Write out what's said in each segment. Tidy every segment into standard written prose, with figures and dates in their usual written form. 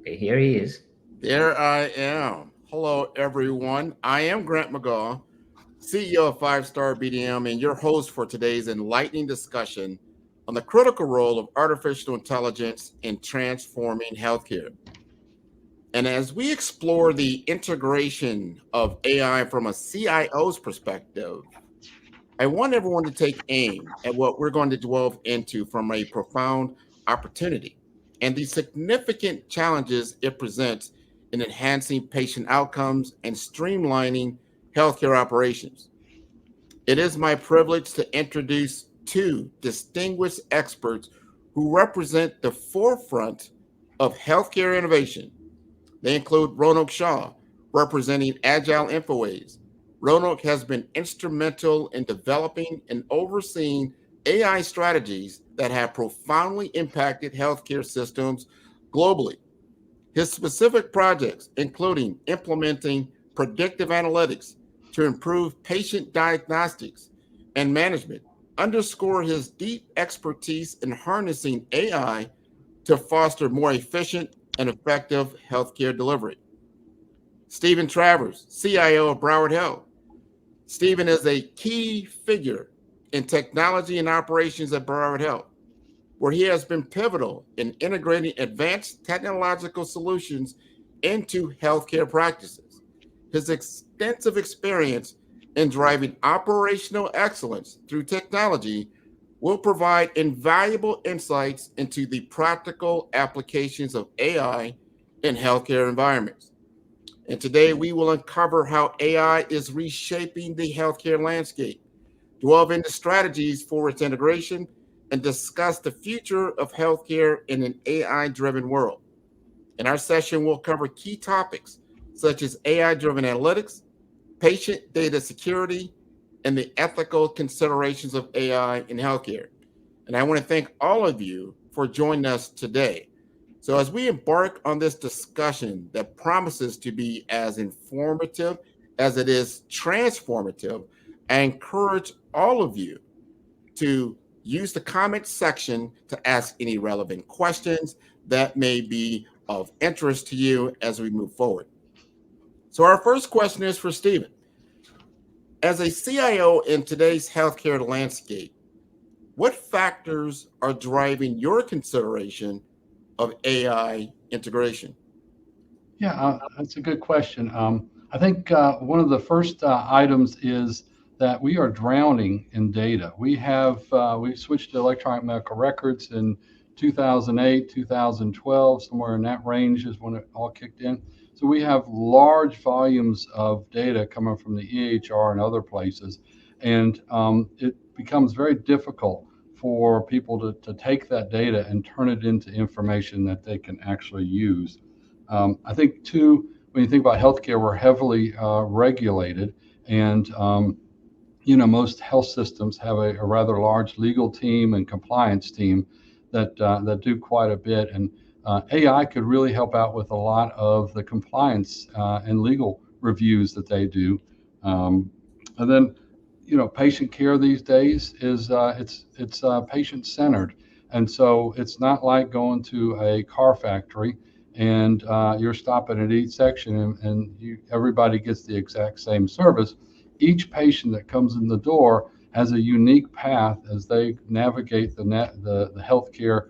Okay, here he is. There I am. Hello, everyone. I am Grant McGaw, CEO of Five Star BDM, and your host for today's enlightening discussion on the critical role of artificial intelligence in transforming healthcare. And as we explore the integration of AI from a CIO's perspective, I want everyone to take aim at what we're going to delve into from a profound opportunity and the significant challenges it presents in enhancing patient outcomes and streamlining healthcare operations. It is my privilege to introduce two distinguished experts who represent the forefront of healthcare innovation. They include Ronak Shah, representing Agile InfoWays. Ronak has been instrumental in developing and overseeing AI strategies that have profoundly impacted healthcare systems globally. His specific projects, including implementing predictive analytics to improve patient diagnostics and management, underscore his deep expertise in harnessing AI to foster more efficient and effective healthcare delivery. Stephen Travers, CIO of Broward Health. Stephen is a key figure in technology and operations at Broward Health, where he has been pivotal in integrating advanced technological solutions into healthcare practices. His extensive experience in driving operational excellence through technology will provide invaluable insights into the practical applications of AI in healthcare environments. And today we will uncover how AI is reshaping the healthcare landscape, delve into strategies for its integration, and discuss the future of healthcare in an AI driven world. In our session, we'll cover key topics such as AI driven analytics, patient data security, and the ethical considerations of AI in healthcare. And I want to thank all of you for joining us today. So, as we embark on this discussion that promises to be as informative as it is transformative, I encourage all of you to use the comment section to ask any relevant questions that may be of interest to you as we move forward. So, our first question is for Stephen. As a CIO in today's healthcare landscape, what factors are driving your consideration of AI integration? Yeah, that's a good question. I think one of the first items is that we are drowning in data. We switched to electronic medical records in 2008, 2012, somewhere in that range is when it all kicked in. So we have large volumes of data coming from the EHR and other places, and it becomes very difficult for people to take that data and turn it into information that they can actually use. I think, too, when you think about healthcare, we're heavily regulated, and most health systems have a rather large legal team and compliance team that do quite a bit. And AI could really help out with a lot of the compliance and legal reviews that they do. And then, patient care these days is it's patient centered, and so it's not like going to a car factory and you're stopping at each section and everybody gets the exact same service. Each patient that comes in the door has a unique path as they navigate the healthcare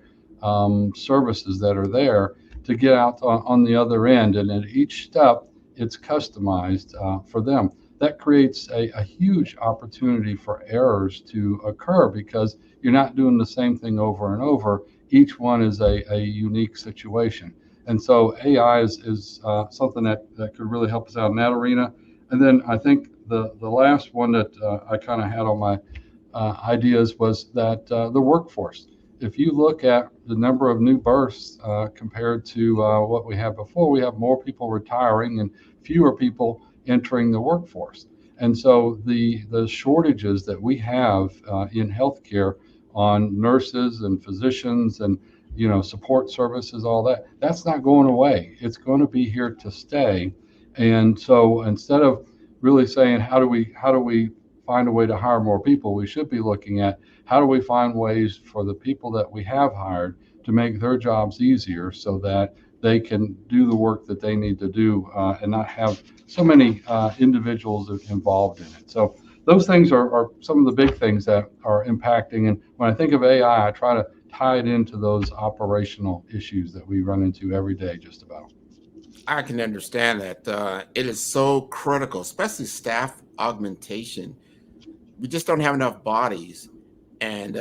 services that are there to get out on the other end. And at each step, it's customized for them. That creates a huge opportunity for errors to occur because you're not doing the same thing over and over. Each one is a unique situation. And so AI is something that could really help us out in that arena. And then I think the last one that I kind of had on my ideas was that the workforce. If you look at the number of new births compared to what we had before, we have more people retiring and fewer people entering the workforce. And so the shortages that we have in healthcare on nurses and physicians and support services, all that's not going away. It's going to be here to stay. And so instead of really saying how do we find a way to hire more people, we should be looking at how do we find ways for the people that we have hired to make their jobs easier so that they can do the work that they need to do and not have so many individuals involved in it. So those things are some of the big things that are impacting. And when I think of AI, I try to tie it into those operational issues that we run into every day, just about. I can understand that. It is so critical, especially staff augmentation. We just don't have enough bodies, and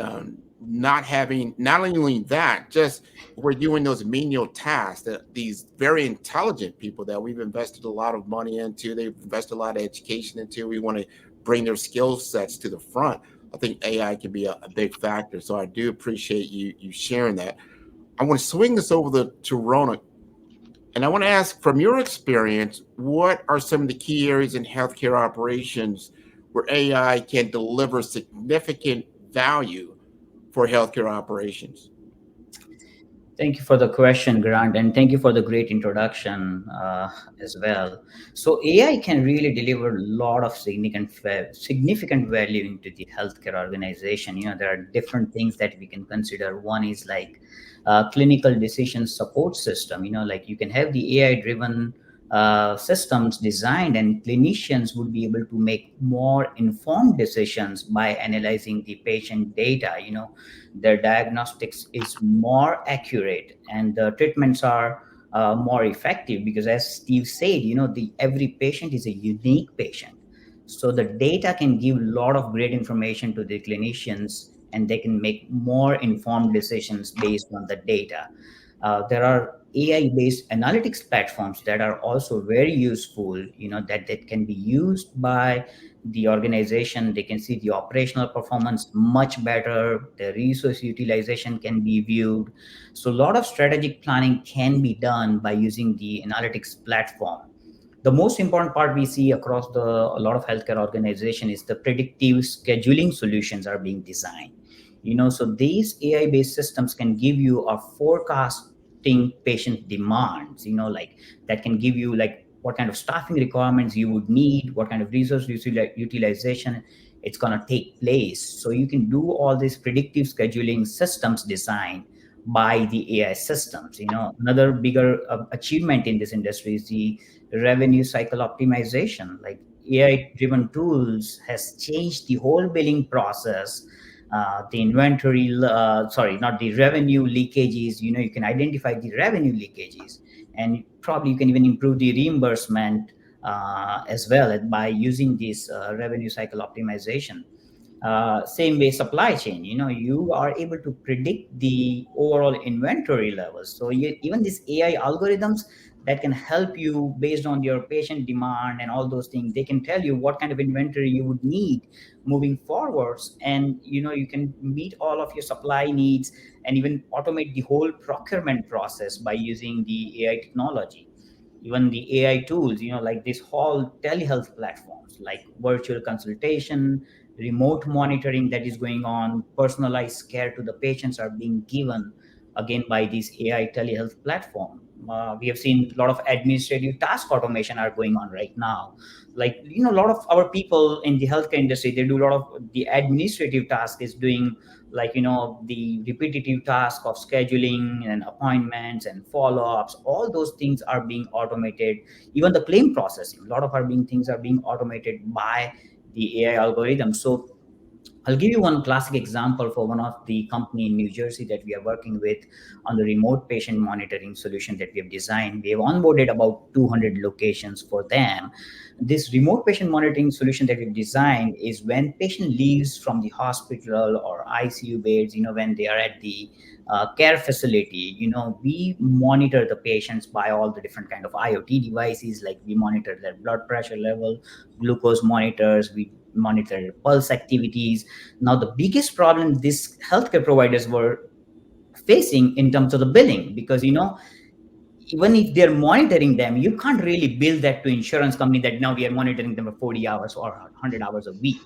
not only that, just we're doing those menial tasks that these very intelligent people that we've invested a lot of money into, they've invested a lot of education into. We want to bring their skill sets to the front. I think AI can be a big factor. So I do appreciate you sharing that. I want to swing this over to Rona. And I want to ask, from your experience, what are some of the key areas in healthcare operations where AI can deliver significant value for healthcare operations? Thank you for the question, Grant, and thank you for the great introduction as well. So AI can really deliver a lot of significant value into the healthcare organization. There are different things that we can consider. One is like clinical decision support system. Like you can have the AI-driven systems designed, and clinicians would be able to make more informed decisions by analyzing the patient data. Their diagnostics is more accurate, and the treatments are more effective, because as Steve said, every patient is a unique patient. So the data can give a lot of great information to the clinicians, and they can make more informed decisions based on the data. There are AI-based analytics platforms that are also very useful, that can be used by the organization. They can see the operational performance much better. The resource utilization can be viewed. So a lot of strategic planning can be done by using the analytics platform. The most important part we see across a lot of healthcare organizations is the predictive scheduling solutions are being designed. So these AI-based systems can give you a forecasting patient demands, like that can give you like what kind of staffing requirements you would need, what kind of resource utilization it's going to take place. So you can do all these predictive scheduling systems designed by the AI systems. Another bigger achievement in this industry is the revenue cycle optimization. Like AI-driven tools has changed the whole billing process. The inventory, not the revenue leakages. You can identify the revenue leakages, and probably you can even improve the reimbursement as well by using this revenue cycle optimization. Same way supply chain, you are able to predict the overall inventory levels. So even these AI algorithms that can help you based on your patient demand and all those things, they can tell you what kind of inventory you would need moving forwards. And, you can meet all of your supply needs and even automate the whole procurement process by using the AI technology. Even the AI tools, like this whole telehealth platforms, like virtual consultation, remote monitoring that is going on, personalized care to the patients are being given again by this AI telehealth platform. We have seen a lot of administrative task automation are going on right now. Like, a lot of our people in the healthcare industry, they do a lot of the administrative task is doing like, the repetitive task of scheduling and appointments and follow-ups. All those things are being automated. Even the claim processing, a lot of things are being automated by the AI algorithm. So I'll give you one classic example for one of the company in New Jersey that we are working with on the remote patient monitoring solution that we have designed. We have onboarded about 200 locations for them. This remote patient monitoring solution that we've designed is when patient leaves from the hospital or ICU beds, when they are at the care facility, we monitor the patients by all the different kind of IoT devices. Like we monitor their blood pressure level, glucose monitors, we monitor pulse activities. Now, the biggest problem these healthcare providers were facing in terms of the billing, because, even if they're monitoring them, you can't really bill that to insurance company that now we are monitoring them for 40 hours or 100 hours a week.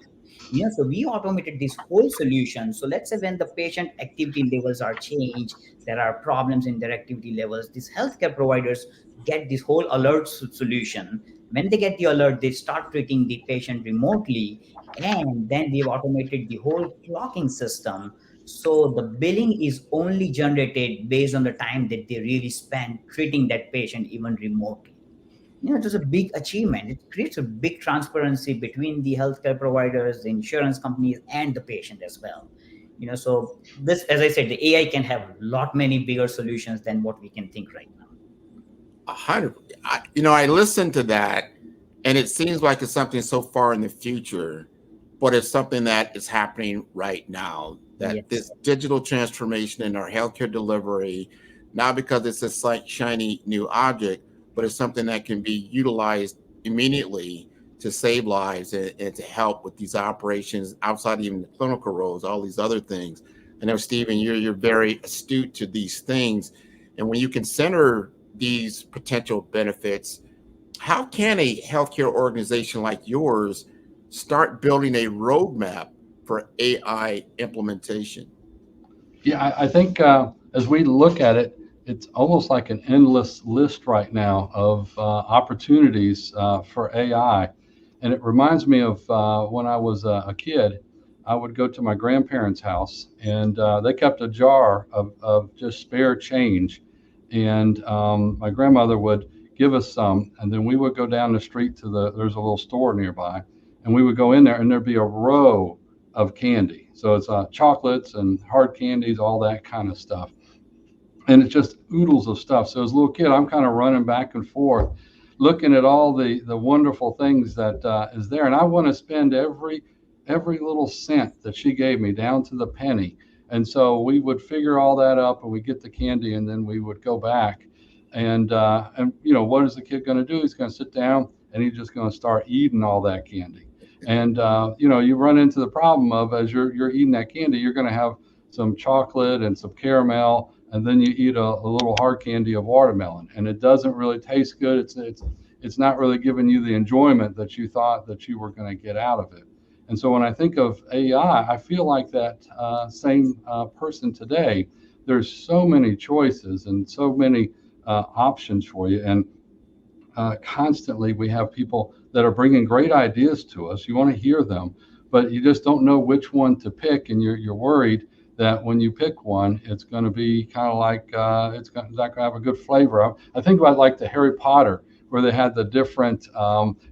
So we automated this whole solution. So let's say when the patient activity levels are changed, there are problems in their activity levels, these healthcare providers get this whole alert solution. When they get the alert, they start treating the patient remotely. And then we've automated the whole clocking system So the billing is only generated based on the time that they really spend treating that patient, even remotely. It was a big achievement. It creates a big transparency between the healthcare providers, the insurance companies, and the patient as well. So this, as I said, the AI can have a lot many bigger solutions than what we can think right now. 100. I listened to that, and it seems like it's something so far in the future, but it's something that is happening right now. That Yes. this digital transformation in our healthcare delivery, not because it's a shiny new object, but it's something that can be utilized immediately to save lives and to help with these operations outside even the clinical roles, all these other things. I know, Stephen, you're very astute to these things, and when you consider these potential benefits, how can a healthcare organization like yours start building a roadmap for AI implementation? Yeah, I think as we look at it, it's almost like an endless list right now of opportunities for AI. And it reminds me of when I was a kid, I would go to my grandparents' house, and they kept a jar of just spare change. And my grandmother would give us some, and then we would go down the street to there's a little store nearby, and we would go in there, and there'd be a row of candy. So it's chocolates and hard candies, all that kind of stuff. And it's just oodles of stuff. So as a little kid, I'm kind of running back and forth, looking at all the wonderful things that is there. And I want to spend every little cent that she gave me down to the penny. And so we would figure all that up, and we get the candy, and then we would go back. And what is the kid going to do? He's going to sit down, and he's just going to start eating all that candy. And you run into the problem of, as you're eating that candy, you're going to have some chocolate and some caramel, and then you eat a little hard candy of watermelon, and it doesn't really taste good. It's not really giving you the enjoyment that you thought that you were going to get out of it. And so when I think of AI, I feel like that same person today. There's so many choices and so many options for you, and constantly we have people that are bringing great ideas to us. You want to hear them, but you just don't know which one to pick, and you're worried that when you pick one, it's going to be kind of like it's not going to have a good flavor. I think about like the Harry Potter, where they had the different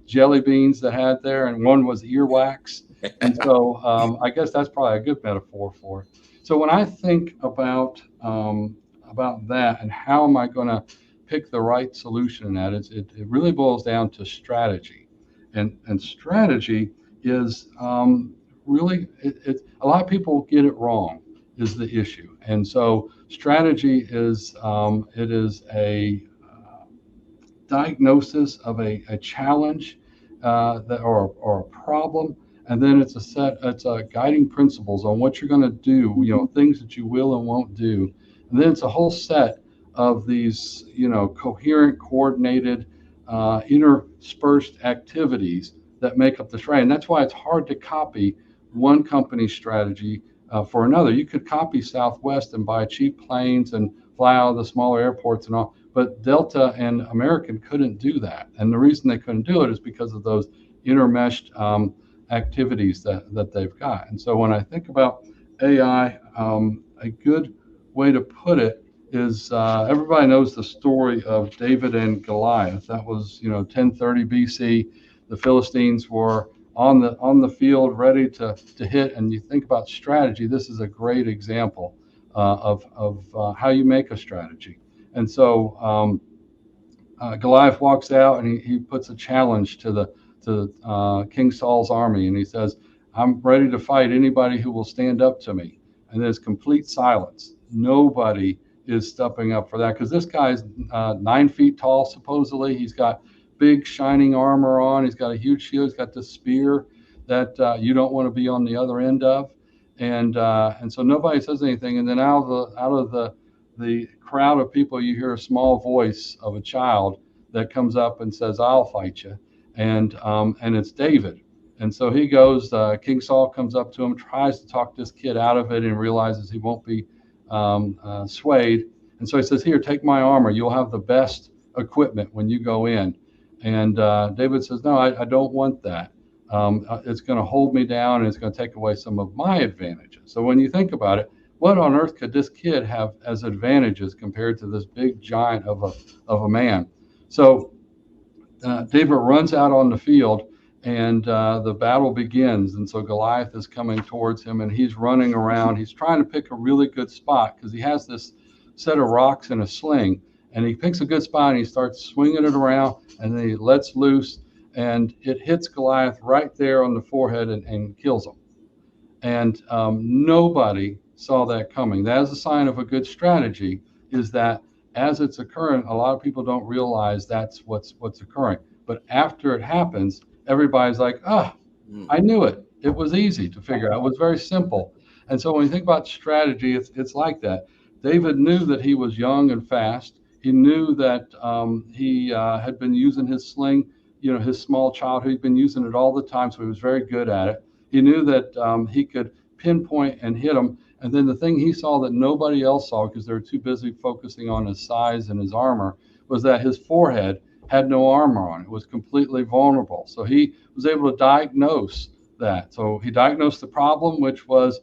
jelly beans that had there, and one was earwax. And so I guess that's probably a good metaphor for it. So when I think about that and how am I going to pick the right solution in that, it really boils down to strategy. And strategy is really, a lot of people get it wrong is the issue. And so strategy is it is a diagnosis of a challenge or a problem, and then it's a guiding principles on what you're going to do, things that you will and won't do, and then it's a whole set of these coherent, coordinated, interspersed activities that make up the strategy. And that's why it's hard to copy one company's strategy for another. You could copy Southwest and buy cheap planes and fly out of the smaller airports and all, but Delta and American couldn't do that. And the reason they couldn't do it is because of those intermeshed activities that they've got. And so when I think about AI, a good way to put it is everybody knows the story of David and Goliath. That was 1030 BC. The Philistines were on the field ready to hit. And you think about strategy, this is a great example of how you make a strategy. And so Goliath walks out and he puts a challenge to King Saul's army, and he says, "I'm ready to fight anybody who will stand up to me." And there's complete silence. Nobody is stepping up for that, because this guy's 9 feet tall, supposedly. He's got big shining armor on. He's got a huge shield. He's got this spear that you don't want to be on the other end of. And so nobody says anything. And then out of the crowd of people, you hear a small voice of a child that comes up and says, "I'll fight you." And it's David. And so he goes, King Saul comes up to him, tries to talk this kid out of it, and realizes he won't be swayed. And so he says, "Here, take my armor. You'll have the best equipment when you go in." And David says, "No, I don't want that. It's going to hold me down, and it's going to take away some of my advantages." So when you think about it, what on earth could this kid have as advantages compared to this big giant of a man? So David runs out on the field, and the battle begins. And so Goliath is coming towards him, and he's running around. He's trying to pick a really good spot because he has this set of rocks in a sling. And he picks a good spot, and he starts swinging it around, and then he lets loose, and it hits Goliath right there on the forehead and kills him. And nobody saw that coming. That is a sign of a good strategy, is that as it's occurring, a lot of people don't realize that's what's occurring. But after it happens, everybody's like, oh, I knew it. It was easy to figure out. It was very simple. And so when you think about strategy, it's like that. David knew that he was young and fast. He knew that he had been using his sling, his small childhood. He'd been using it all the time, so he was very good at it. He knew that he could pinpoint and hit him. And then the thing he saw that nobody else saw, because they were too busy focusing on his size and his armor, was that his forehead had no armor on. It was completely vulnerable. So he was able to diagnose that. So he diagnosed the problem, which was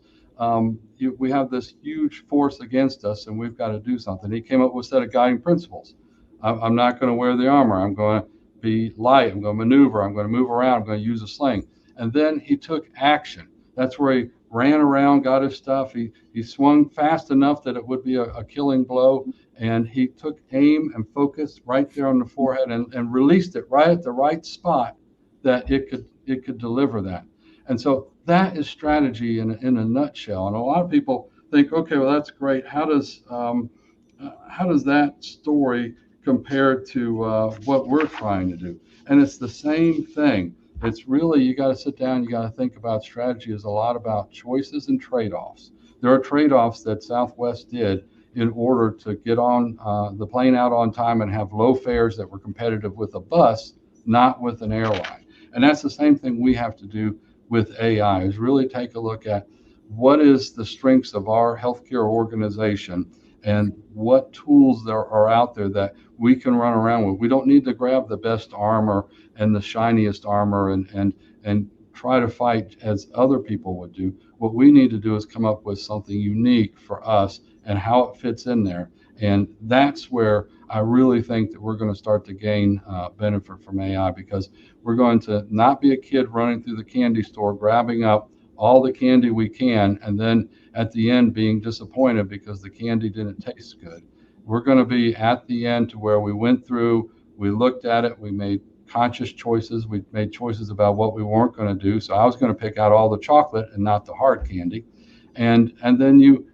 we have this huge force against us, and we've got to do something. He came up with a set of guiding principles. I'm not going to wear the armor. I'm going to be light. I'm going to maneuver. I'm going to move around. I'm going to use a sling. And then he took action. That's where he ran around, got his stuff. He swung fast enough that it would be a killing blow. And he took aim and focus right there on the forehead and released it right at the right spot that it could deliver that. And so that is strategy in a nutshell. And a lot of people think, okay, well, that's great. How does that story compare to what we're trying to do? And it's the same thing. It's really, you got to sit down, you got to think about strategy is a lot about choices and trade-offs. There are trade-offs that Southwest did in order to get on the plane out on time and have low fares that were competitive with a bus, not with an airline. And that's the same thing we have to do with AI, is really take a look at what is the strengths of our healthcare organization and what tools there are out there that we can run around with. We don't need to grab the best armor and the shiniest armor and try to fight as other people would do. What we need to do is come up with something unique for us and how it fits in there. And that's where I really think that we're going to start to gain benefit from AI, because we're going to not be a kid running through the candy store, grabbing up all the candy we can, and then at the end being disappointed because the candy didn't taste good. We're going to be at the end to where we went through, we looked at it, we made conscious choices, we made choices about what we weren't going to do. So I was going to pick out all the chocolate and not the hard candy. And then you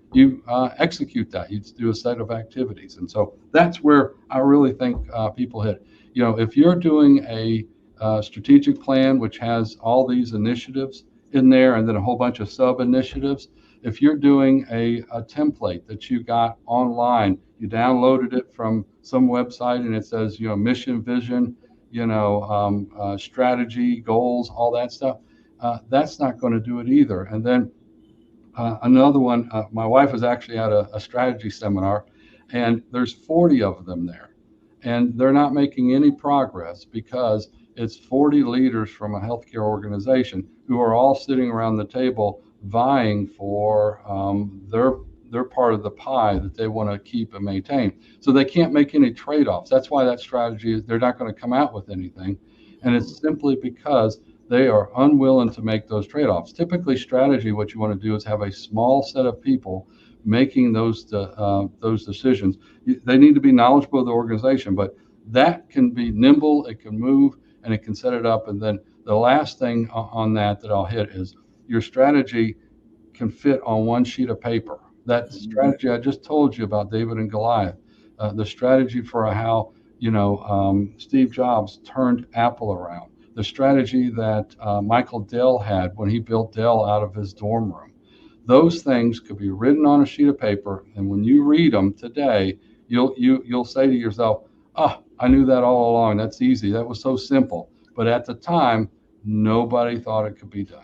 execute that. You do a set of activities. And so that's where I really think people hit. If you're doing a strategic plan, which has all these initiatives in there and then a whole bunch of sub initiatives, if you're doing a template that you got online, you downloaded it from some website and it says, mission, vision, strategy, goals, all that stuff, that's not going to do it either. And then another one, my wife was actually at a strategy seminar, and there's 40 of them there, and they're not making any progress because it's 40 leaders from a healthcare organization who are all sitting around the table vying for their part of the pie that they want to keep and maintain. So they can't make any trade-offs. That's why that strategy is they're not going to come out with anything. And it's simply because they are unwilling to make those trade-offs. Typically, strategy, what you want to do is have a small set of people making those decisions. They need to be knowledgeable of the organization, but that can be nimble, it can move, and it can set it up. And then the last thing on that I'll hit is your strategy can fit on one sheet of paper. That strategy I just told you about, David and Goliath, the strategy for how Steve Jobs turned Apple around, the strategy that Michael Dell had when he built Dell out of his dorm room. Those things could be written on a sheet of paper, and when you read them today, you'll say to yourself, "Oh, I knew that all along. That's easy. That was so simple." But at the time, nobody thought it could be done.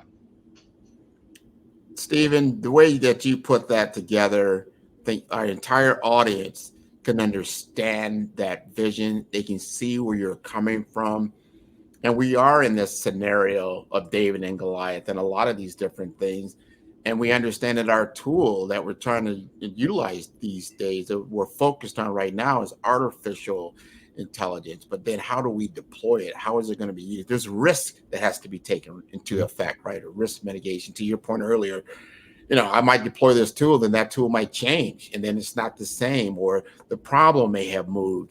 Stephen, the way that you put that together, I think our entire audience can understand that vision. They can see where you're coming from. And we are in this scenario of David and Goliath and a lot of these different things. and we understand that our tool that we're trying to utilize these days that we're focused on right now is artificial intelligence. But then how do we deploy it? How is it going to be used? There's risk that has to be taken into effect, right? A risk mitigation. To your point earlier, I might deploy this tool, then that tool might change, and then it's not the same, or the problem may have moved.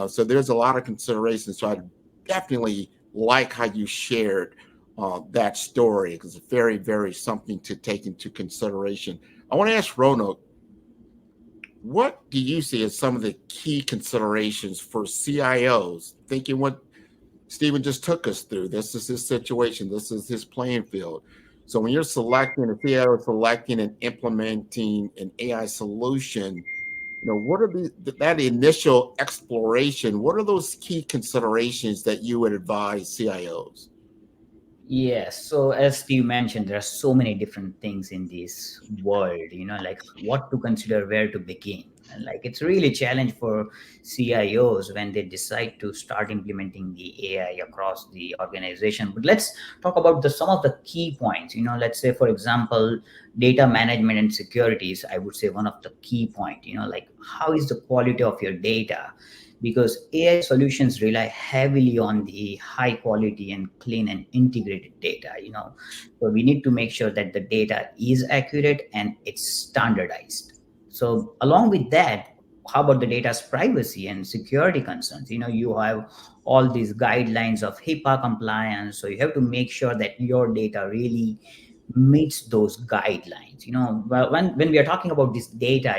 So there's a lot of considerations. So I definitely like how you shared that story, because it's very, very something to take into consideration. I want to ask Roanoke, what do you see as some of the key considerations for CIOs, thinking what Stephen just took us through? This is his situation. This is his playing field. So when you're selecting, a CIO is selecting and implementing an AI solution, what are that initial exploration? What are those key considerations that you would advise CIOs? Yes. So as Steve mentioned, there are so many different things in this world, like what to consider, where to begin. And like it's really a challenge for CIOs when they decide to start implementing the AI across the organization. But let's talk about some of the key points. Let's say, for example, data management and security is, I would say, one of the key point. Like how is the quality of your data? Because AI solutions rely heavily on the high quality and clean and integrated data, So we need to make sure that the data is accurate and it's standardized. So along with that, how about the data's privacy and security concerns? You have all these guidelines of HIPAA compliance. So you have to make sure that your data really meets those guidelines. Well, when we are talking about this data,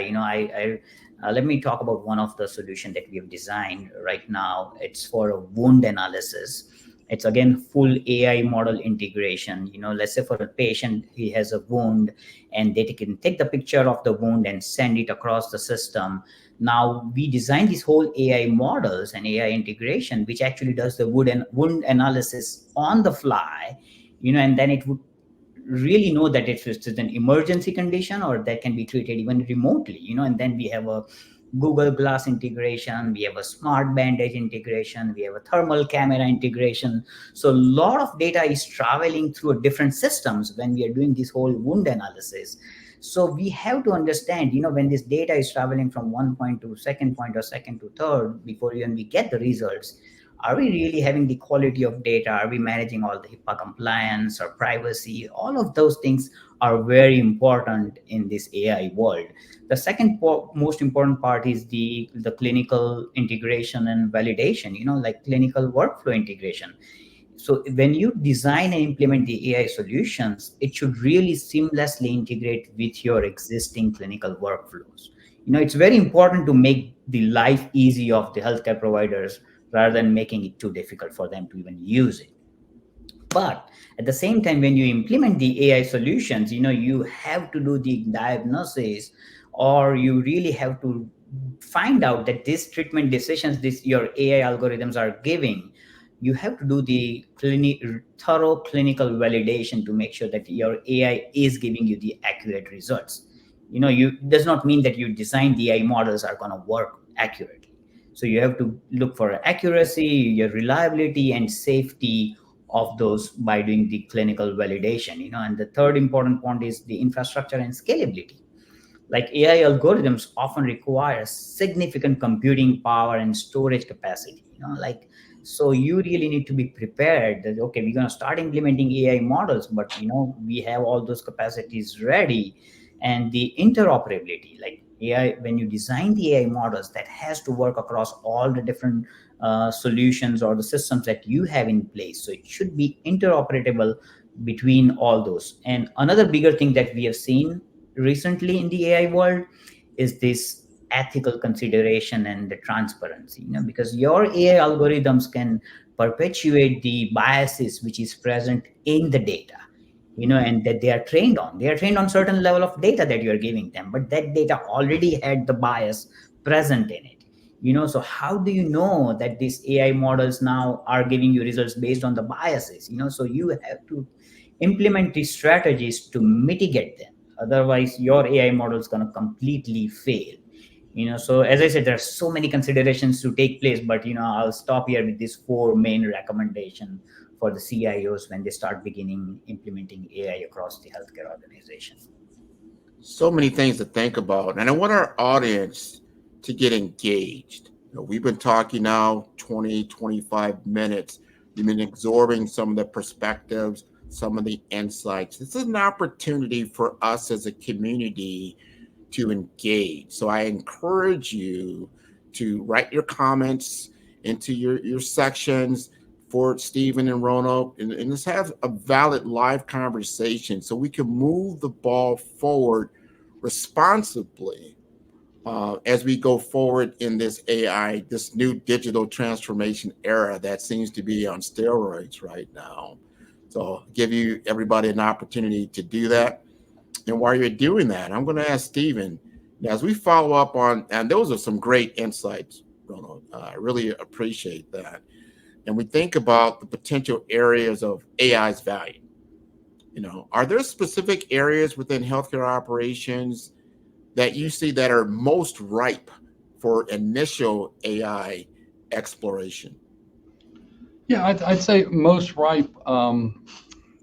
let me talk about one of the solution that we have designed right now. It's for a wound analysis. It's again full AI model integration. Let's say for a patient, he has a wound, and they can take the picture of the wound and send it across the system. Now we designed these whole AI models and AI integration, which actually does the wound analysis on the fly, and then it would really know that it's an emergency condition or that can be treated even remotely, and then we have a Google Glass integration, we have a smart bandage integration, we have a thermal camera integration. So a lot of data is traveling through different systems when we are doing this whole wound analysis. So we have to understand, when this data is traveling from one point to second point or second to third before even we get the results, are we really having the quality of data? Are we managing all the HIPAA compliance or privacy? All of those things are very important in this AI world. The second most important part is the clinical integration and validation, like clinical workflow integration. So when you design and implement the AI solutions, it should really seamlessly integrate with your existing clinical workflows. It's very important to make the life easy of the healthcare providers rather than making it too difficult for them to even use it. But at the same time, when you implement the AI solutions, you have to do the diagnosis, or you really have to find out that these treatment decisions your AI algorithms are giving, you have to do the thorough clinical validation to make sure that your AI is giving you the accurate results. Does not mean that you design the AI models are going to work accurately. So you have to look for accuracy, your reliability, and safety of those by doing the clinical validation. And the third important point is the infrastructure and scalability. Like AI algorithms often require significant computing power and storage capacity. So you really need to be prepared that, okay, we're going to start implementing AI models, but we have all those capacities ready. And the interoperability, like AI, when you design the AI models, that has to work across all the different solutions or the systems that you have in place. So it should be interoperable between all those. And another bigger thing that we have seen recently in the AI world is this ethical consideration and the transparency, because your AI algorithms can perpetuate the biases which is present in the data, and that they are trained on. They are trained on certain level of data that you are giving them, but that data already had the bias present in it. So how do you know that these AI models now are giving you results based on the biases? So you have to implement these strategies to mitigate them. Otherwise, your AI model is going to completely fail. So as I said, there are so many considerations to take place, but I'll stop here with these four main recommendations for the CIOs when they start beginning implementing AI across the healthcare organization. So many things to think about. And I want our audience to get engaged. We've been talking now 20, 25 minutes. You've been absorbing some of the perspectives, some of the insights. This is an opportunity for us as a community to engage. So I encourage you to write your comments into your sections for Stephen and Roanoke, and let's have a valid live conversation so we can move the ball forward responsibly as we go forward in this AI, this new digital transformation era that seems to be on steroids right now. So I'll give you everybody an opportunity to do that. And while you're doing that, I'm going to ask Stephen, as we follow up on, and those are some great insights, Ronald. I really appreciate that. And we think about the potential areas of AI's value. Are there specific areas within healthcare operations that you see that are most ripe for initial AI exploration? Yeah, I'd say most ripe.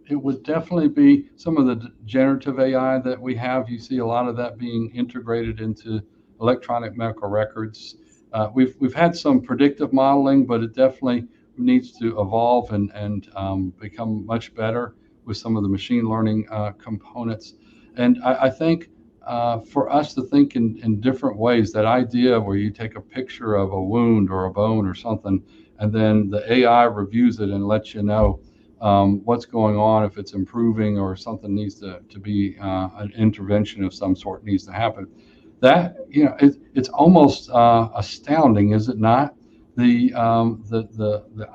It would definitely be some of the generative AI that we have. You see a lot of that being integrated into electronic medical records. We've had some predictive modeling, but it definitely needs to evolve and become much better with some of the machine learning components. And I think for us to think in different ways, that idea where you take a picture of a wound or a bone or something, and then the AI reviews it and lets you know what's going on, if it's improving or something needs to be an intervention of some sort needs to happen. That it's almost astounding, is it not? The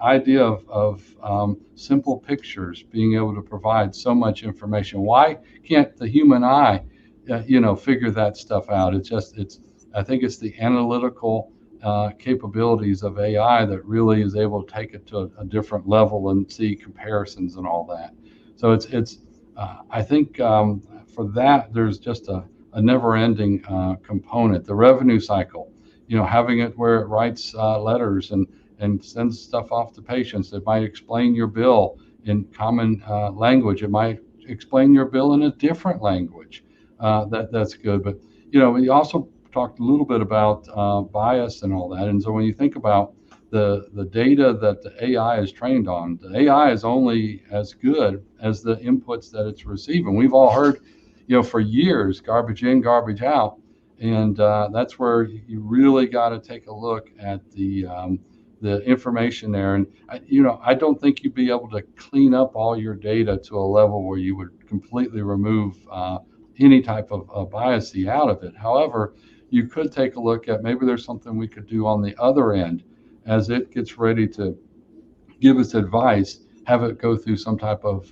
idea of simple pictures being able to provide so much information. Why can't the human eye, figure that stuff out? I think it's the analytical capabilities of AI that really is able to take it to a different level and see comparisons and all that. So I think for that there's just a never-ending component. The revenue cycle, having it where it writes letters and sends stuff off to patients. It might explain your bill in common language. It might explain your bill in a different language. That's good. But we also talked a little bit about bias and all that. And so when you think about the data that the AI is trained on, the AI is only as good as the inputs that it's receiving. We've all heard, for years, garbage in, garbage out. And that's where you really got to take a look at the information there. And I don't think you'd be able to clean up all your data to a level where you would completely remove any type of bias out of it. However, you could take a look at maybe there's something we could do on the other end as it gets ready to give us advice, have it go through some type of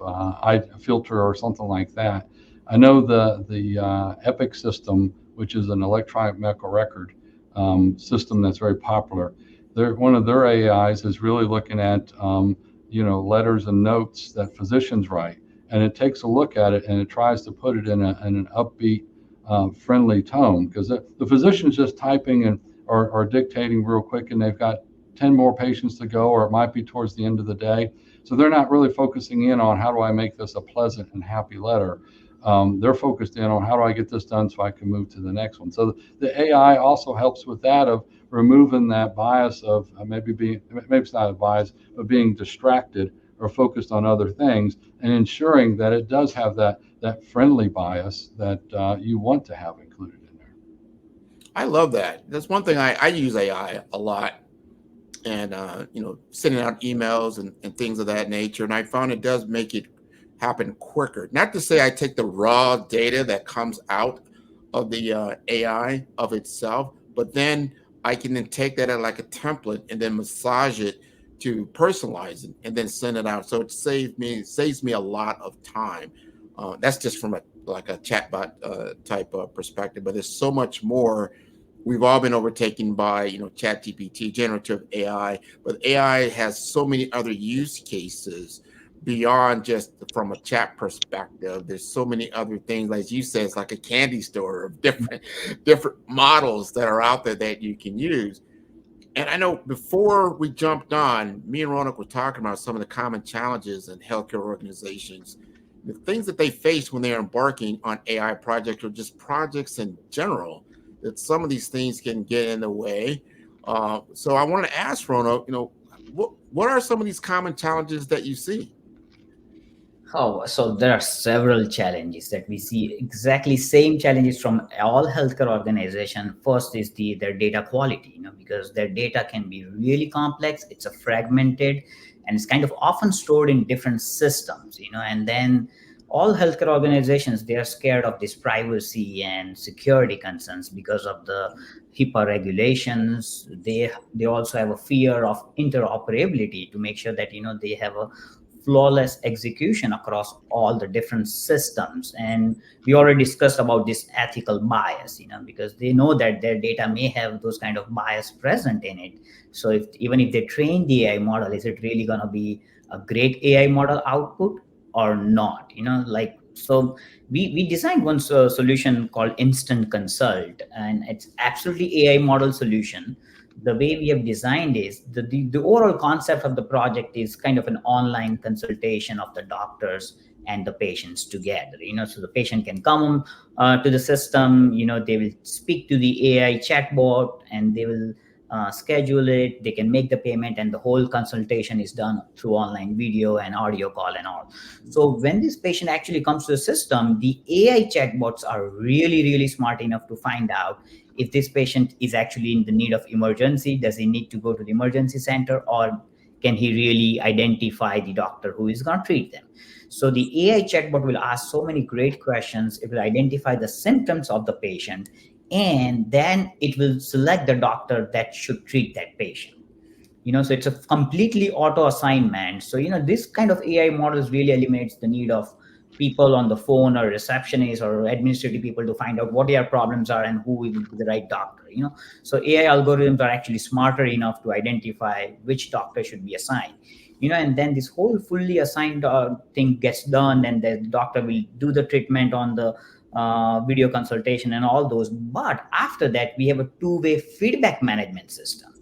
filter or something like that. I know the Epic system, which is an electronic medical record system that's very popular. One of their AIs is really looking at letters and notes that physicians write, and it takes a look at it and it tries to put it in an upbeat, friendly tone, because the physician's just typing or dictating real quick, and they've got 10 more patients to go, or it might be towards the end of the day. So they're not really focusing in on how do I make this a pleasant and happy letter. They're focused in on how do I get this done so I can move to the next one. So the AI also helps with that, of removing that bias of maybe it's not a bias, but being distracted or focused on other things, and ensuring that it does have that friendly bias that you want to have included in there. I love that. That's one thing I use AI a lot, and sending out emails and things of that nature. And I found it does make it happen quicker. Not to say I take the raw data that comes out of the AI of itself, but then I can then take that as like a template and then massage it to personalize it and then send it out. So it saves me a lot of time. That's just from a chatbot type of perspective, but there's so much more. We've all been overtaken by ChatGPT, generative AI, but AI has so many other use cases beyond just from a chat perspective. There's so many other things, like you said, it's like a candy store of different models that are out there that you can use. And I know before we jumped on, me and Roanoke were talking about some of the common challenges in healthcare organizations. the things that they face when they're embarking on AI projects or just projects in general, that some of these things can get in the way. So I want to ask Roanoke, what are some of these common challenges that you see? Oh, so there are several challenges that we see, exactly same challenges from all healthcare organization. First is their data quality, because their data can be really complex. It's a fragmented, and it's kind of often stored in different systems, and then all healthcare organizations, they are scared of this privacy and security concerns because of the HIPAA regulations. They also have a fear of interoperability to make sure that they have a flawless execution across all the different systems. And we already discussed about this ethical bias, because they know that their data may have those kind of bias present in it. So even if they train the AI model, is it really going to be a great AI model output or not? So we designed one solution called Instant Consult, and it's absolutely AI model solution. The way we have designed is the overall concept of the project is kind of an online consultation of the doctors and the patients together. So the patient can come to the system. They will speak to the AI chatbot, and they will schedule it. They can make the payment, and the whole consultation is done through online video and audio call and all. So when this patient actually comes to the system, the AI chatbots are really, really smart enough to find out if this patient is actually in the need of emergency. Does he need to go to the emergency center, or can he really identify the doctor who is going to treat them? So the AI chatbot will ask so many great questions. It will identify the symptoms of the patient, and then it will select the doctor that should treat that patient. So it's a completely auto assignment. So this kind of AI models really eliminates the need of people on the phone or receptionists or administrative people to find out what their problems are and who will be the right doctor. So AI algorithms are actually smarter enough to identify which doctor should be assigned. And then this whole fully assigned thing gets done, and the doctor will do the treatment on the video consultation and all those. But after that, we have a two-way feedback management system.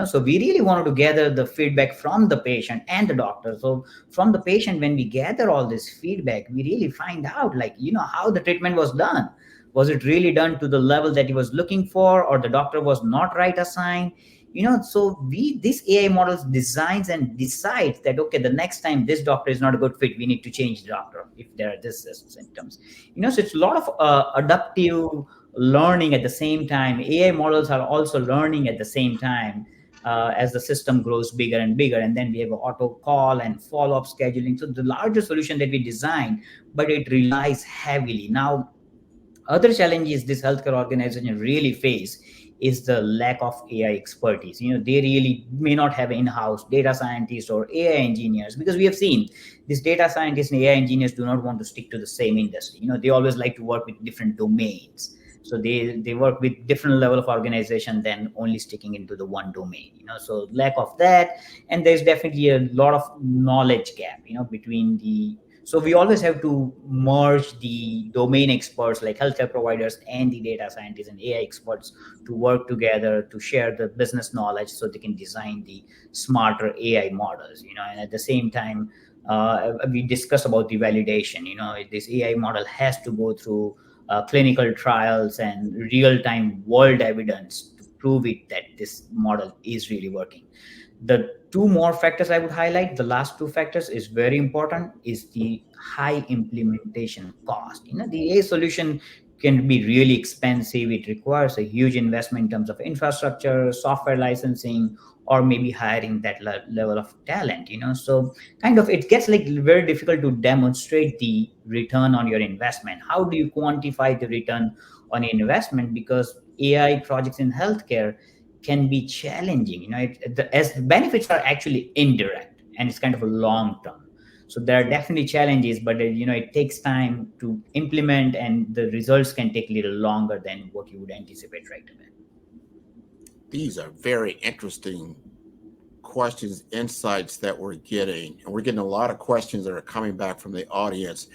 So we really wanted to gather the feedback from the patient and the doctor. So from the patient, when we gather all this feedback, we really find out, how the treatment was done. Was it really done to the level that he was looking for, or the doctor was not right assigned? So this AI models designs and decides that, okay, the next time this doctor is not a good fit, we need to change the doctor if there are these symptoms. So it's a lot of adaptive learning at the same time. AI models are also learning at the same time as the system grows bigger and bigger. And then we have auto call and follow-up scheduling. So the larger solution that we designed, but it relies heavily. Now, other challenges this healthcare organization really face is the lack of AI expertise. They really may not have in-house data scientists or AI engineers, because we have seen these data scientists and AI engineers do not want to stick to the same industry. They always like to work with different domains. So they work with different level of organization than only sticking into the one domain. So lack of that, and there's definitely a lot of knowledge gap, between the. So we always have to merge the domain experts like healthcare providers and the data scientists and AI experts to work together to share the business knowledge so they can design the smarter AI models. And at the same time, we discuss about the validation. This AI model has to go through clinical trials and real-time world evidence to prove it that this model is really working. The two more factors I would highlight, the last two factors is very important, is the high implementation cost. The AI solution can be really expensive. It requires a huge investment in terms of infrastructure, software licensing, or maybe hiring that level of talent. So kind of it gets very difficult to demonstrate the return on your investment. How do you quantify the return on your investment? Because AI projects in healthcare can be challenging. As the benefits are actually indirect, and it's kind of a long term. So there are definitely challenges, but it takes time to implement, and the results can take a little longer than what you would anticipate right away. These are very interesting questions, insights that we're getting. And we're getting a lot of questions that are coming back from the audience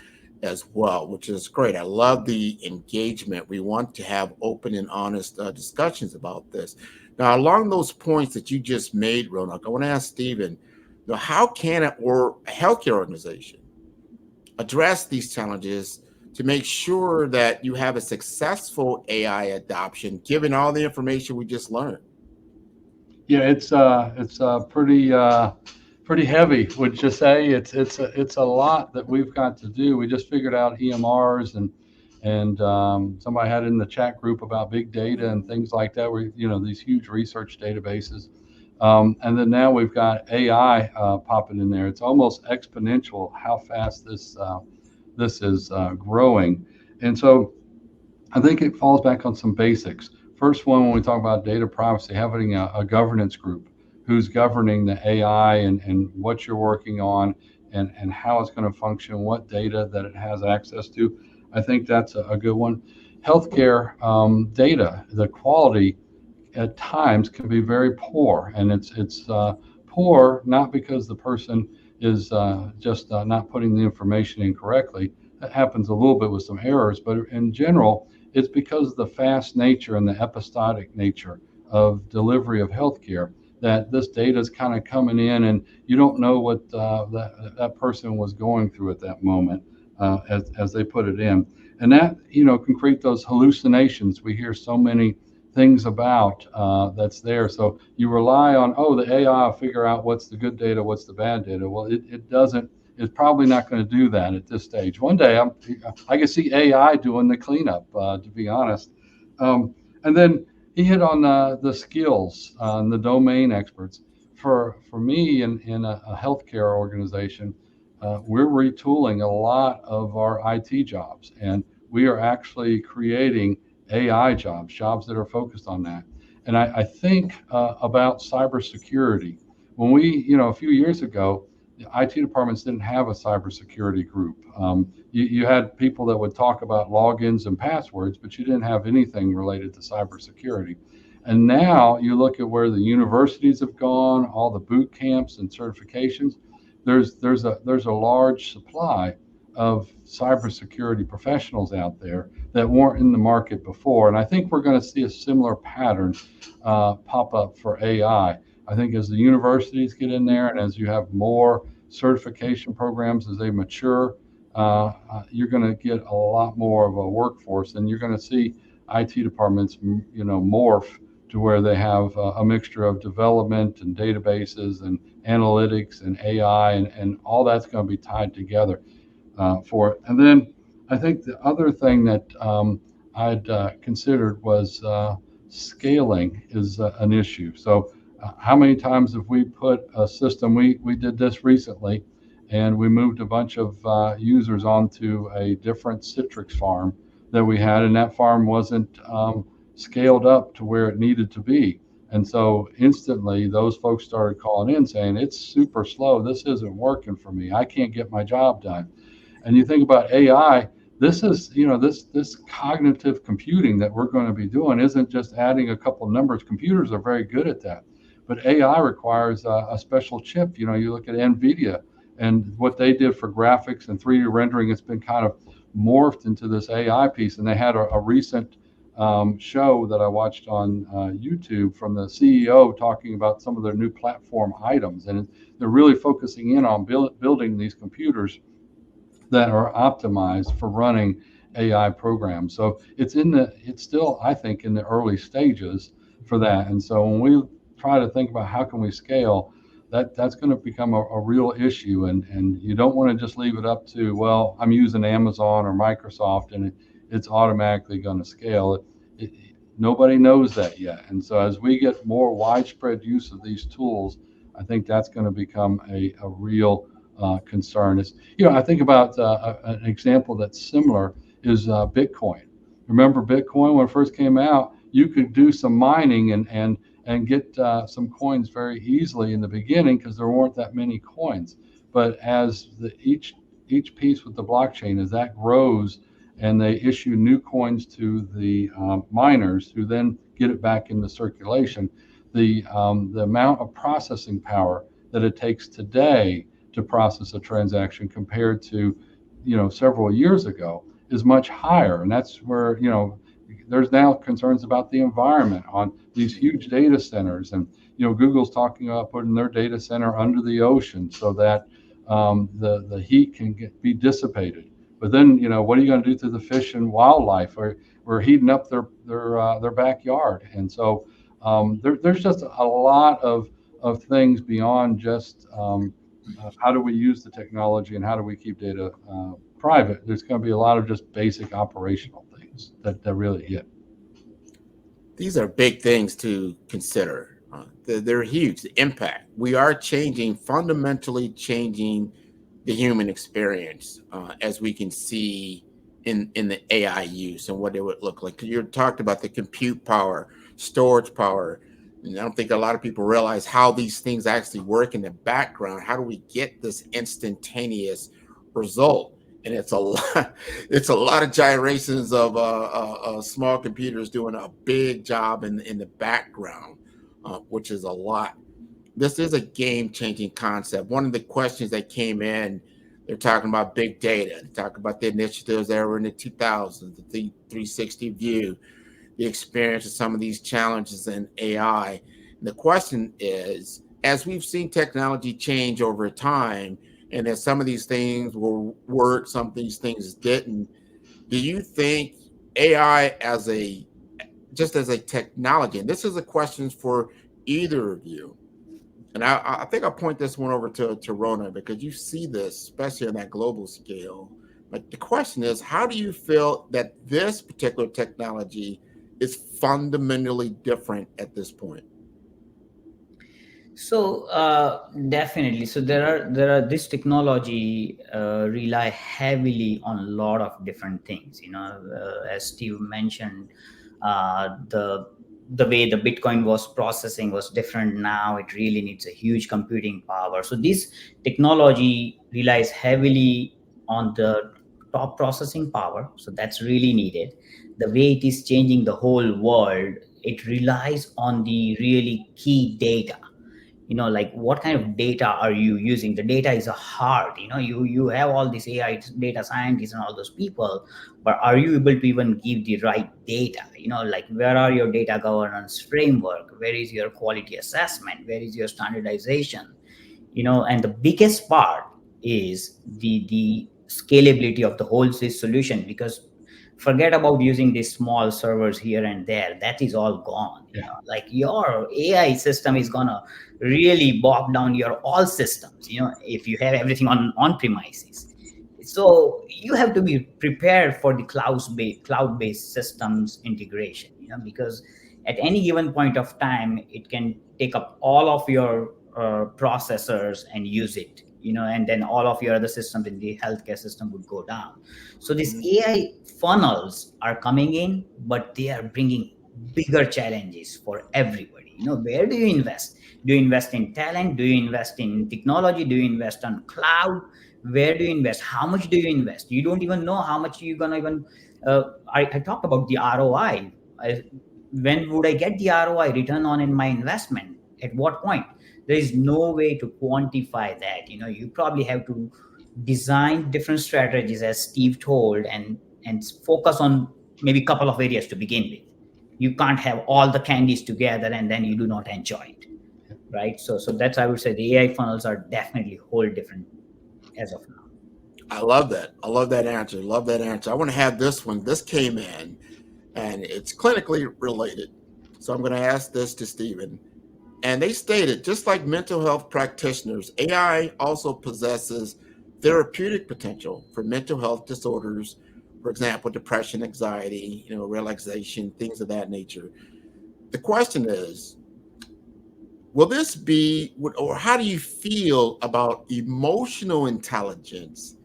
as well, which is great. I love the engagement. We want to have open and honest discussions about this. Now, along those points that you just made, Roanoke, I want to ask Stephen, how can a healthcare organization address these challenges to make sure that you have a successful AI adoption, given all the information we just learned? Yeah, it's pretty heavy. Would you say it's a lot that we've got to do. We just figured out EMRs and somebody had in the chat group about big data and things like that. Where these huge research databases, and then now we've got AI popping in there. It's almost exponential how fast this is growing, and so I think it falls back on some basics. First one, when we talk about data privacy, having a governance group who's governing the AI and what you're working on and how it's going to function, what data that it has access to. I think that's a good one. Healthcare data, the quality at times can be very poor, and it's poor not because the person is just not putting the information in correctly. That happens a little bit with some errors, but in general, it's because of the fast nature and the episodic nature of delivery of healthcare that this data is kind of coming in, and you don't know what that person was going through at that moment as they put it in, and that can create those hallucinations we hear so many things about that's there. So you rely on the AI will figure out what's the good data, what's the bad data. Well, it doesn't. It's probably not going to do that at this stage. One day I can see AI doing the cleanup, to be honest. And then he hit on the skills and the domain experts. For me in a healthcare organization, we're retooling a lot of our IT jobs, and we are actually creating AI jobs that are focused on that. And I think about cybersecurity. When we, a few years ago, the IT departments didn't have a cybersecurity group. You had people that would talk about logins and passwords, but you didn't have anything related to cybersecurity. And now you look at where the universities have gone, all the boot camps and certifications. There's a large supply of cybersecurity professionals out there that weren't in the market before. And I think we're going to see a similar pattern pop up for AI. I think as the universities get in there and as you have more certification programs as they mature, you're going to get a lot more of a workforce, and you're going to see IT departments, morph to where they have a mixture of development and databases and analytics and AI, and all that's going to be tied together for it. And then I think the other thing that I'd considered was scaling is an issue. So how many times have we put a system, we did this recently, and we moved a bunch of users onto a different Citrix farm that we had, and that farm wasn't scaled up to where it needed to be. And so instantly those folks started calling in saying, it's super slow, this isn't working for me, I can't get my job done. And you think about AI, this is, this cognitive computing that we're going to be doing isn't just adding a couple of numbers. Computers are very good at that, but AI requires a special chip. You look at NVIDIA and what they did for graphics and 3D rendering. It's been kind of morphed into this AI piece. And they had a recent show that I watched on YouTube from the CEO talking about some of their new platform items. And they're really focusing in on building these computers that are optimized for running AI programs. So it's still, I think, in the early stages for that. And so when we try to think about how can we scale, that's going to become a real issue. And you don't want to just leave it up to, well, I'm using Amazon or Microsoft and it's automatically going to scale. Nobody knows that yet. And so as we get more widespread use of these tools, I think that's going to become a real concern. I think about an example that's similar is Bitcoin. Remember Bitcoin when it first came out, you could do some mining and get some coins very easily in the beginning because there weren't that many coins. But as each piece with the blockchain, as that grows and they issue new coins to the miners who then get it back into circulation, the amount of processing power that it takes today to process a transaction compared to several years ago is much higher. And that's where there's now concerns about the environment on these huge data centers, and Google's talking about putting their data center under the ocean so that the heat can be dissipated. But then, what are you going to do to the fish and wildlife? We're heating up their backyard, and so there's just a lot of things beyond just how do we use the technology and how do we keep data private. There's going to be a lot of just basic operational things that really hit. These are big things to consider. They're huge. The impact. We are fundamentally changing the human experience, as we can see in the AI use and what it would look like. You talked about the compute power, storage power. And I don't think a lot of people realize how these things actually work in the background. How do we get this instantaneous result? And it's a lot of gyrations of small computers doing a big job in the background, which is a lot. This is a game-changing concept. One of the questions that came in, they're talking about big data. They're talking about the initiatives that were in the 2000s, the 360 view, the experience of some of these challenges in AI. And the question is, as we've seen technology change over time, and as some of these things will work, some of these things didn't, do you think AI just as a technology, and this is a question for either of you, and I think I'll point this one over to Rona, because you see this, especially on that global scale. But the question is, how do you feel that this particular technology is fundamentally different at this point? So definitely. So there are this technology rely heavily on a lot of different things. As Steve mentioned, the way the Bitcoin was processing was different. Now it really needs a huge computing power. So this technology relies heavily on the top processing power. So that's really needed. The way it is changing the whole world, it relies on the really key data. Like what kind of data are you using? The data is hard. You have all these AI data scientists and all those people, but are you able to even give the right data? Like where are your data governance framework? Where is your quality assessment? Where is your standardization? And the biggest part is the scalability of the whole solution, because forget about using these small servers here and there. That is all gone. Like your AI system is gonna really bog down your all systems, if you have everything on premises. So you have to be prepared for the cloud-based systems integration, because at any given point of time, it can take up all of your processors and use it, and then all of your other systems in the healthcare system would go down. So these AI funnels are coming in, but they are bringing bigger challenges for everybody. Where do you invest? Do you invest in talent? Do you invest in technology? Do you invest on cloud? Where do you invest? How much do you invest? You don't even know how much you're gonna even. I talked about the ROI. When would I get the ROI, return on in my investment? At what point? There is no way to quantify that. You probably have to design different strategies, as Steve told, and focus on maybe a couple of areas to begin with. You can't have all the candies together and then you do not enjoy it, right? So that's, I would say, the AI funnels are definitely whole different as of now. I love that. I love that answer. Love that answer. I want to have this one. This came in, and it's clinically related. So I'm going to ask this to Stephen. And they stated, just like mental health practitioners, AI also possesses therapeutic potential for mental health disorders, for example, depression, anxiety, relaxation, things of that nature. The question is, will this be, or how do you feel about emotional intelligence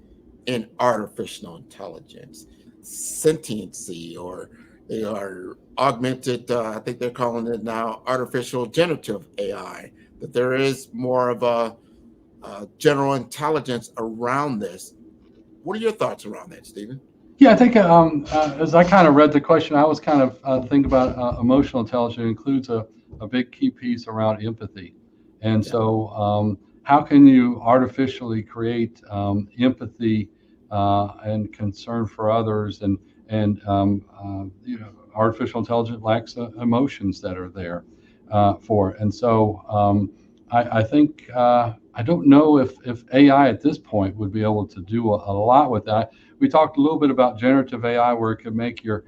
in artificial intelligence, sentiency, or they are augmented, I think they're calling it now artificial generative AI, that there is more of a general intelligence around this. What are your thoughts around that, Stephen? Yeah, I think as I kind of read the question, I was kind of thinking about emotional intelligence. It includes a big key piece around empathy. And so how can you artificially create empathy and concern for others, and artificial intelligence lacks emotions that are there for it. And so I think I don't know if AI at this point would be able to do a lot with that. We talked a little bit about generative AI, where it could make your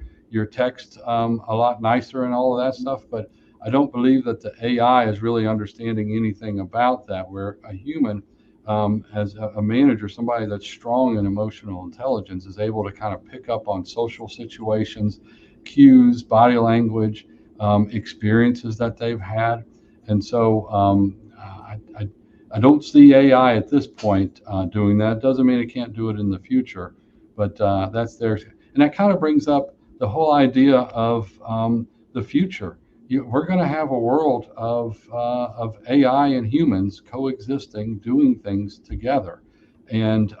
text a lot nicer and all of that stuff, but I don't believe that the AI is really understanding anything about that. Where a human, as a manager, somebody that's strong in emotional intelligence, is able to kind of pick up on social situations, cues, body language, experiences that they've had. And so I don't see AI at this point doing that. Doesn't mean it can't do it in the future, but that's there. And that kind of brings up the whole idea of the future. We're going to have a world of AI and humans coexisting, doing things together, and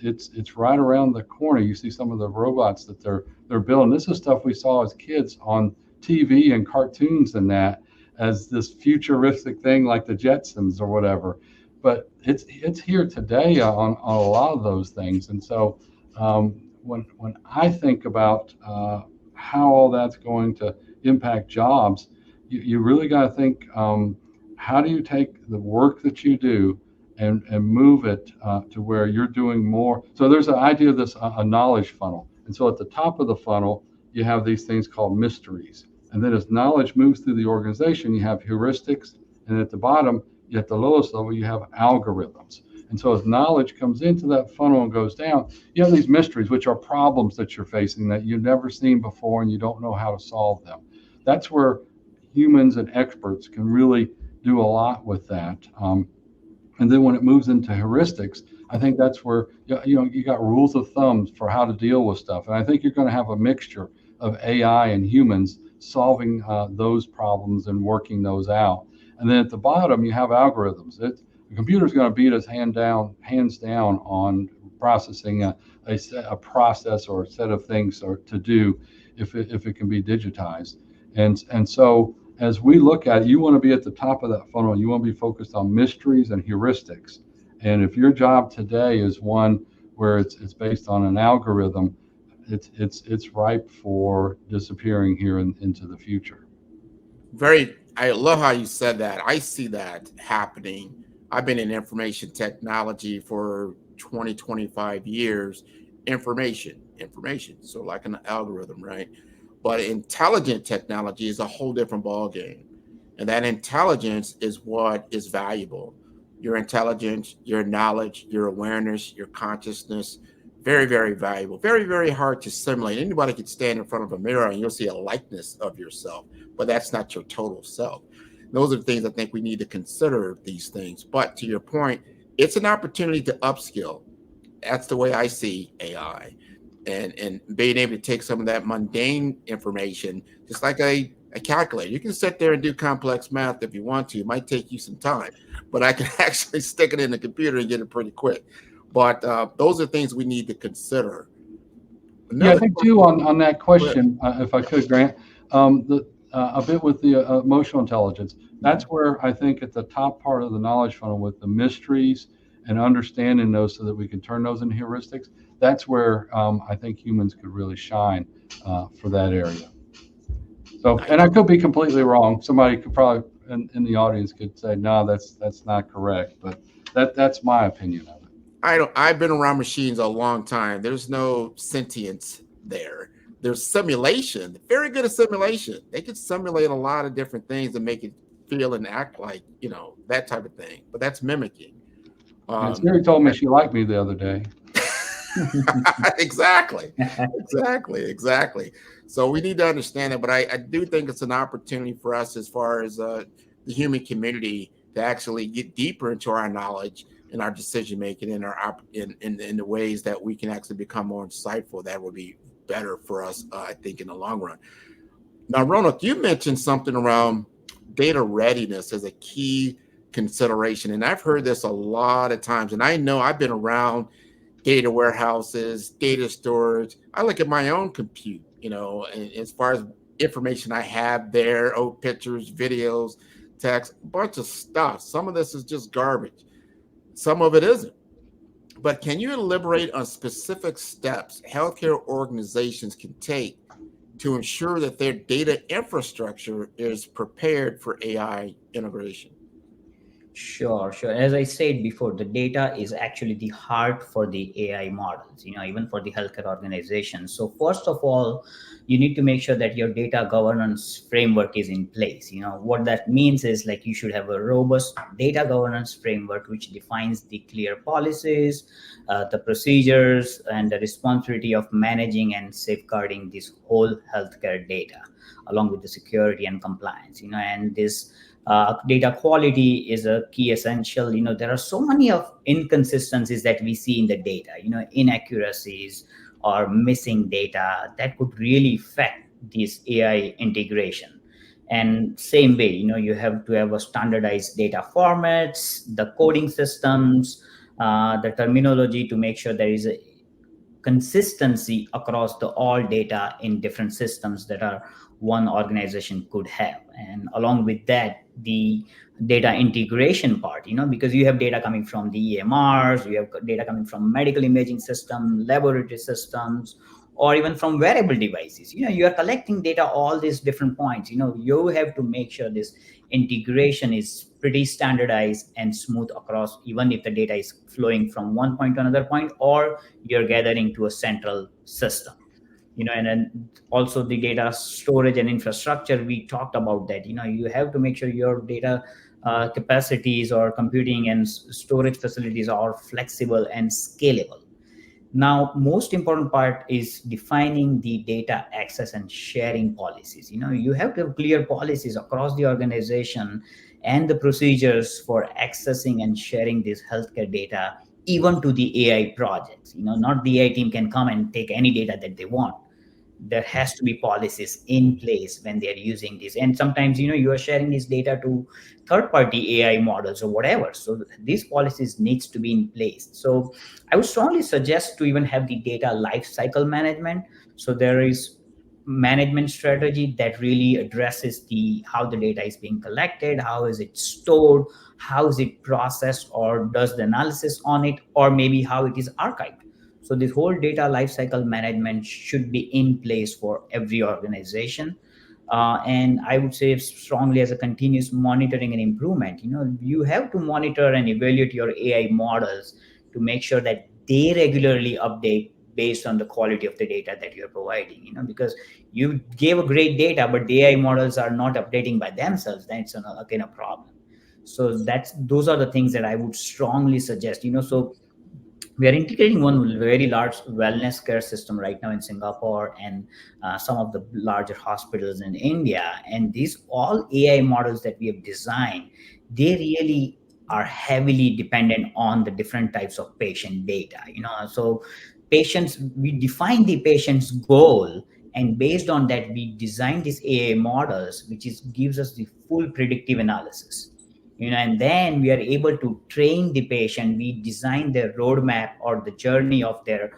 it's right around the corner. You see some of the robots that they're building. This is stuff we saw as kids on TV and cartoons and that, as this futuristic thing like the Jetsons or whatever. But it's here today on a lot of those things. And so when I think about how all that's going to impact jobs, you really got to think, how do you take the work that you do and move it to where you're doing more. So there's an idea of this a knowledge funnel. And so at the top of the funnel, you have these things called mysteries. And then as knowledge moves through the organization, you have heuristics. And at the bottom, at the lowest level, you have algorithms. And so as knowledge comes into that funnel and goes down, you have these mysteries, which are problems that you're facing that you've never seen before and you don't know how to solve them. That's where humans and experts can really do a lot with that. And then when it moves into heuristics, I think that's where you got rules of thumbs for how to deal with stuff. And I think you're going to have a mixture of AI and humans solving those problems and working those out. And then at the bottom, you have algorithms. The computer's going to beat us hands down on processing a process or a set of things or to do if it can be digitized. And so as we look at it, you want to be at the top of that funnel. You want to be focused on mysteries and heuristics. And if your job today is one where it's based on an algorithm, it's ripe for disappearing here into the future. I love how you said that. I see that happening. I've been in information technology for 25 years. Information. So like an algorithm, right? But intelligent technology is a whole different ballgame. And that intelligence is what is valuable. Your intelligence, your knowledge, your awareness, your consciousness, very, very valuable. Very, very hard to simulate. Anybody could stand in front of a mirror and you'll see a likeness of yourself, but that's not your total self. Those are the things I think we need to consider these things. But to your point, it's an opportunity to upskill. That's the way I see AI. And being able to take some of that mundane information, just like a calculator. You can sit there and do complex math if you want to. It might take you some time, but I can actually stick it in the computer and get it pretty quick. But those are things we need to consider. I think too on that question, if I could, Grant, a bit with the emotional intelligence. That's where I think at the top part of the knowledge funnel with the mysteries and understanding those so that we can turn those into heuristics. That's where I think humans could really shine for that area. So, and I could be completely wrong. Somebody could probably in the audience could say, no, that's not correct. But that's my opinion of it. I've been around machines a long time. There's no sentience there. There's simulation. Very good at simulation. They could simulate a lot of different things and make it feel and act like, that type of thing. But that's mimicking. Siri told me she liked me the other day. Exactly. So we need to understand it. But I do think it's an opportunity for us as far as the human community to actually get deeper into our knowledge and our decision making and in the ways that we can actually become more insightful. That would be better for us, I think, in the long run. Now, Ronak, you mentioned something around data readiness as a key consideration. And I've heard this a lot of times. And I know I've been around data warehouses, data storage. I look at my own compute, and as far as information I have there, old pictures, videos, text, a bunch of stuff. Some of this is just garbage. Some of it isn't. But can you elaborate on specific steps healthcare organizations can take to ensure that their data infrastructure is prepared for AI integration? Sure, sure. As I said before, the data is actually the heart for the AI models, even for the healthcare organization. So first of all, you need to make sure that your data governance framework is in place. What that means is like you should have a robust data governance framework which defines the clear policies, the procedures, and the responsibility of managing and safeguarding this whole healthcare data, along with the security and compliance. And this data quality is a key essential. There are so many of inconsistencies that we see in the data, inaccuracies or missing data that could really affect this AI integration. And same way, you have to have a standardized data formats, the coding systems, the terminology to make sure there is a consistency across the all data in different systems that are one organization could have. And along with that, the data integration part, because you have data coming from the EMRs, you have data coming from medical imaging system, laboratory systems, or even from wearable devices. You are collecting data all these different points. You have to make sure this integration is pretty standardized and smooth across, even if the data is flowing from one point to another point, or you're gathering to a central system. And then also the data storage and infrastructure, we talked about that. You have to make sure your data capacities or computing and storage facilities are flexible and scalable. Now, most important part is defining the data access and sharing policies. You have to have clear policies across the organization and the procedures for accessing and sharing this healthcare data, even to the AI projects. Not the AI team can come and take any data that they want. There has to be policies in place when they're using this. And sometimes, you are sharing this data to third party AI models or whatever. So these policies needs to be in place. So I would strongly suggest to even have the data lifecycle management. So there is management strategy that really addresses the how the data is being collected, how is it stored, how is it processed, or does the analysis on it, or maybe how it is archived. So this whole data lifecycle management should be in place for every organization. And I would say strongly as a continuous monitoring and improvement. You have to monitor and evaluate your AI models to make sure that they regularly update based on the quality of the data that you're providing. Because you gave a great data, but the AI models are not updating by themselves, then it's again a problem. So those are the things that I would strongly suggest. So we are integrating one very large wellness care system right now in Singapore, and some of the larger hospitals in India. And these all AI models that we have designed, they really are heavily dependent on the different types of patient data. So we define the patient's goal, and based on that, we design these AI models, which gives us the full predictive analysis. And then we are able to train the patient. We design their roadmap or the journey of their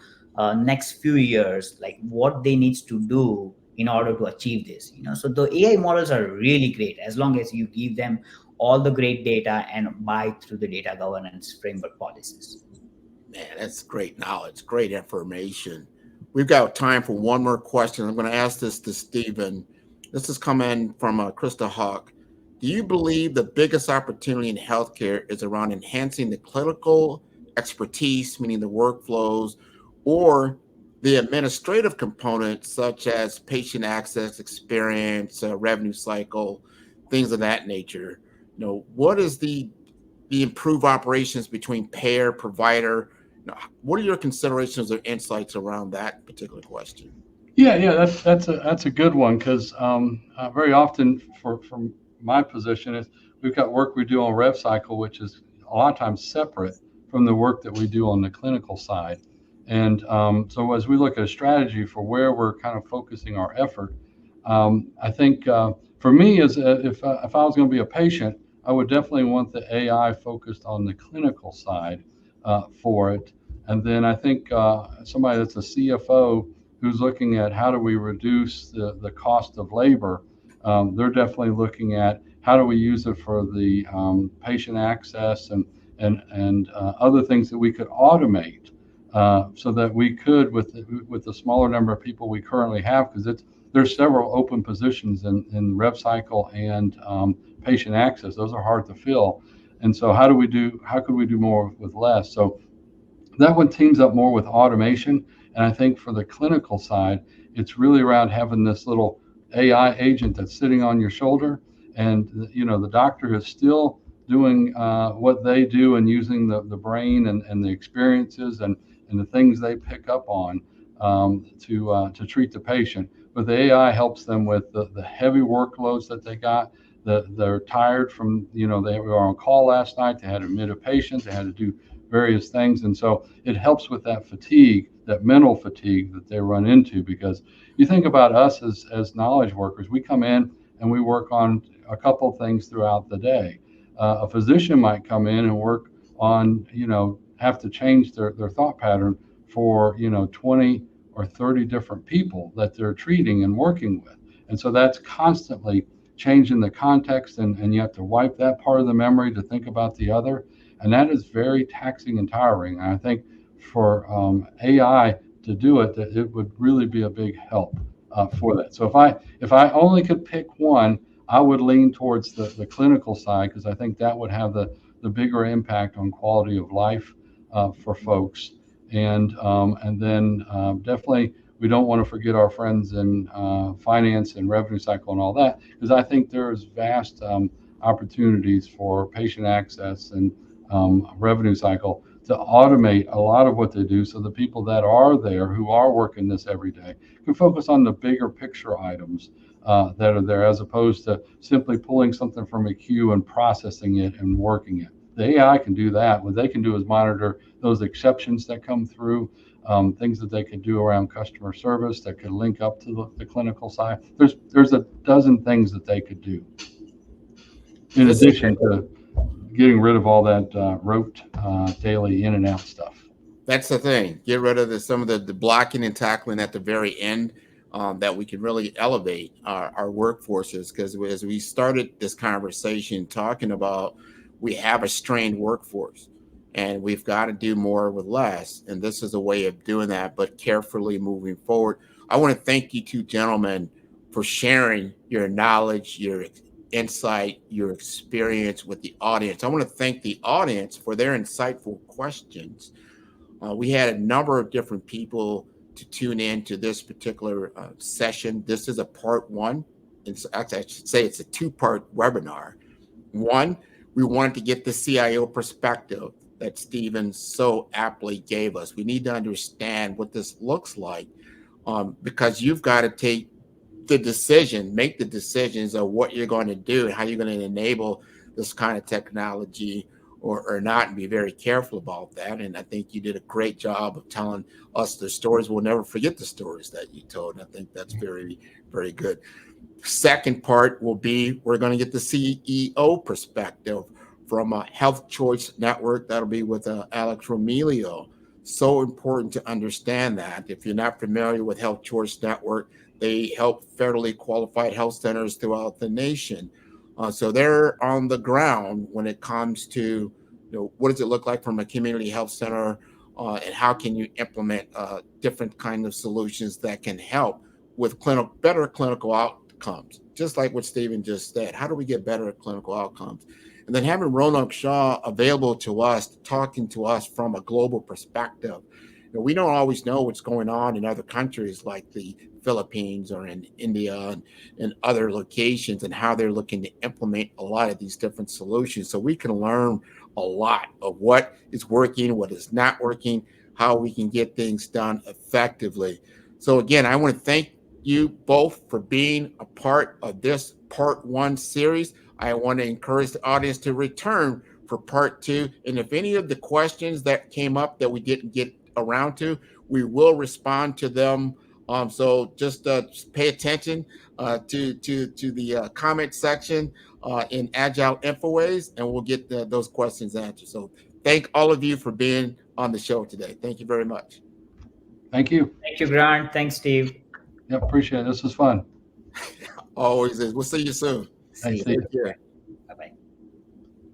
next few years, like what they needs to do in order to achieve this. So the AI models are really great as long as you give them all the great data and abide through the data governance framework policies. Man, that's great knowledge, great information. We've got time for one more question. I'm going to ask this to Stephen. This is coming from Krista Hawk. Do you believe the biggest opportunity in healthcare is around enhancing the clinical expertise, meaning the workflows, or the administrative components, such as patient access, experience, revenue cycle, things of that nature? What is the improved operations between payer, provider? What are your considerations or insights around that particular question? Yeah, that's a good one, because very often from my position is we've got work we do on rev cycle, which is a lot of times separate from the work that we do on the clinical side. And so as we look at a strategy for where we're kind of focusing our effort, I think for me, if I was going to be a patient, I would definitely want the AI focused on the clinical side for it. And then I think somebody that's a CFO who's looking at how do we reduce the cost of labor, they're definitely looking at how do we use it for the patient access and other things that we could automate, so that we could, with the smaller number of people we currently have, because there's several open positions in rev cycle and patient access. Those are hard to fill. And so how could we do more with less? So that one teams up more with automation. And I think for the clinical side, it's really around having this little AI agent that's sitting on your shoulder. And, the doctor is still doing what they do and using the brain and the experiences and the things they pick up on to treat the patient. But the AI helps them with the heavy workloads that they got. They're tired from, they were on call last night. They had to admit a patient. They had to do various things. And so it helps with that fatigue, that mental fatigue that they run into, because you think about us as knowledge workers, we come in and we work on a couple things throughout the day. A physician might come in and work on, have to change their thought pattern for, 20 or 30 different people that they're treating and working with. And so that's constantly changing the context, and you have to wipe that part of the memory to think about the other. And that is very taxing and tiring. And I think for AI to do it, that it would really be a big help for that. So if I only could pick one, I would lean towards the clinical side, because I think that would have the bigger impact on quality of life for folks. And then definitely we don't want to forget our friends in finance and revenue cycle and all that, because I think there's vast opportunities for patient access and revenue cycle to automate a lot of what they do, so the people that are there who are working this every day can focus on the bigger picture items that are there, as opposed to simply pulling something from a queue and processing it and working it. The AI can do that. What they can do is monitor those exceptions that come through, things that they could do around customer service that could link up to the clinical side. There's a dozen things that they could do, in addition to getting rid of all that rote daily in and out stuff. That's the thing. Get rid of some of the blocking and tackling at the very end, that we can really elevate our workforces. Because as we started this conversation talking about, we have a strained workforce and we've got to do more with less. And this is a way of doing that, but carefully moving forward. I want to thank you two gentlemen for sharing your knowledge, your insight, your experience with the audience. I want to thank the audience for their insightful questions. We had a number of different people to tune in to this particular session. This is a part one. I should say it's a two-part webinar. One, we wanted to get the CIO perspective that Stephen so aptly gave us. We need to understand what this looks like, because you've got to make the decisions of what you're going to do and how you're going to enable this kind of technology or not, and be very careful about that. And I think you did a great job of telling us the stories. We'll never forget the stories that you told. And I think that's very, very good. Second part will be, we're going to get the CEO perspective from a Health Choice Network. That'll be with Alex Romilio. So important to understand that. If you're not familiar with Health Choice Network, they help federally qualified health centers throughout the nation. So they're on the ground when it comes to, what does it look like from a community health center, and how can you implement different kinds of solutions that can help with better clinical outcomes, just like what Stephen just said. How do we get better clinical outcomes? And then having Ronak Shah available to us, talking to us from a global perspective. We don't always know what's going on in other countries like the Philippines or in India and other locations, and how they're looking to implement a lot of these different solutions. So we can learn a lot of what is working, what is not working, how we can get things done effectively. So again, I want to thank you both for being a part of this part one series. I want to encourage the audience to return for part two. And if any of the questions that came up that we didn't get around to, we will respond to them. So just pay attention to the comment section in Agile InfoWays, and we'll get those questions answered. So thank all of you for being on the show today. Thank you very much. Thank you. Thank you, Grant. Thanks, Steve. Yeah, appreciate it. This was fun. Always is. We'll see you soon. Thanks, Steve. Take care.